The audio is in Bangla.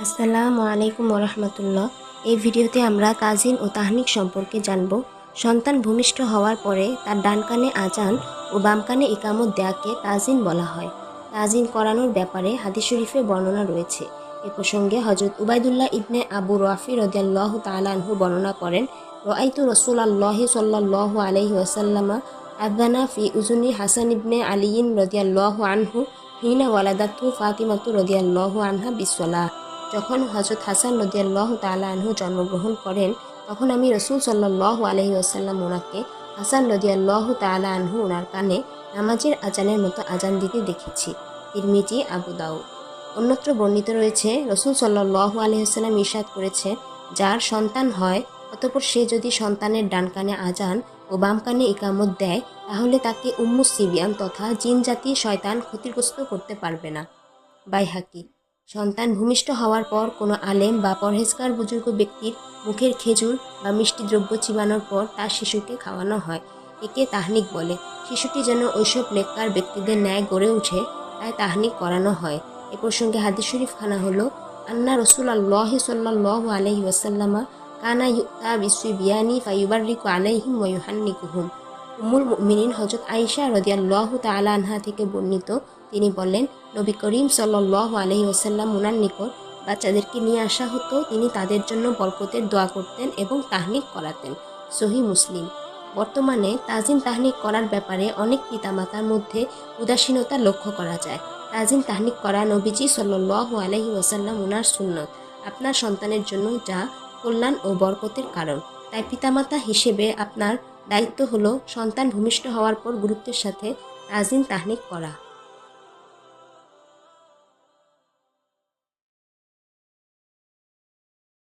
আসসালামু আলাইকুম ওরহমতুল্লাহ। এই ভিডিওতে আমরা তাজিন ও তাহনিক সম্পর্কে জানব। সন্তান ভূমিষ্ঠ হওয়ার পরে তার ডান কানে আজান ও বাম কানে ইকামত দেয়াকে তাজিন বলা হয়। তাজিন করানোর ব্যাপারে হাদিস শরীফে বর্ণনা রয়েছে। এ প্রসঙ্গে হজরত উবাইদুল্লাহ ইবনে আবু রাফি রাদিয়াল্লাহু তাআলা আনহু বর্ণনা করেন, রাআইতু রাসূলুল্লাহি সাল্লাল্লাহু আলাইহি ওয়াসাল্লামা আযানা ফি উযুনি হাসান ইবনে আলিয়্যিন রাদিয়াল্লাহু আনহু হিনা ওয়ালাদাতহু ফাতিমাতু রাদিয়াল্লাহু আনহা বিসসালাহ। যখন হজরত হাসান রাদিয়াল্লাহু তাআলা আনহু জন্মগ্রহণ করেন, তখন আমি রাসূল সাল্লাল্লাহু আলাইহি ওয়াসাল্লাম ওনাকে হাসান রাদিয়াল্লাহু তাআলা আনহু ওনার কানে নামাজের আজানের মতো আজান দিতে দেখেছি। তিরমিজি, আবু দাউদ। অন্যত্র বর্ণিত রয়েছে, রাসূল সাল্লাল্লাহু আলাইহি ওয়াসাল্লাম ইরশাদ করেছেন, যার সন্তান হয় অতঃপর সে যদি সন্তানের ডান কানে আজান ও বাম কানে ইকামত দেয়, তাহলে তাকে উম্মুস সিবিয়ান তথা জিন জাতি শয়তান ক্ষতিগ্রস্ত করতে পারবে না। বাইহাকি। সন্তান ভূমিষ্ঠ হওয়ার পর কোনো আলেম বা পরহেজগার বুজুর্গ ব্যক্তির মুখের খেজুর বা মিষ্টি দ্রব্য চিবানোর পর তার শিশুকে খাওয়ানো হয়। একে তাহনিক বলে। শিশুটি যেন ওইসব নেককার ব্যক্তিদের ন্যায় গড়ে ওঠে, তাই তাহনিক করানো হয়। এ প্রসঙ্গে হাদিস শরীফ খানা হলো, আন্না রাসূলুল্লাহি সাল্লাল্লাহু আলাইহি ওয়াসাল্লামা কানা ইউতা বিসবিয়ানি ফায়ুবাররিকু আলাইহিম ওয়া ইউহান্নিকুহুম। উম্মুল মুমিনিন হযরত আয়েশা রাদিয়াল্লাহু তাআলা আনহা থেকে বর্ণিত, তিনি বলেন, নবী করিম সাল্লাল্লাহু আলাইহি ওয়াসাল্লাম ওনার নিকট বাচ্চাদেরকে নিয়ে আসা হতো, তিনি তাদের জন্য বরকতের দোয়া করতেন এবং তাহনিক করাতেন। সহিহ মুসলিম। বর্তমানে তাজিন তাহনিক করার ব্যাপারে অনেক পিতামাতার মধ্যে উদাসীনতা লক্ষ্য করা যায়। তাজিন তাহনিক করা নবীজি সাল্লাল্লাহু আলাইহি ওয়াসাল্লাম ওনার সুন্নত, আপনার সন্তানের জন্য যা কল্যাণ ও বরকতের কারণ। তাই পিতামাতা হিসেবে আপনার দায়িত্ব হলো সন্তান ভূমিষ্ঠ হওয়ার পর গুরুত্বের সাথে তাজিন তাহনিক করা।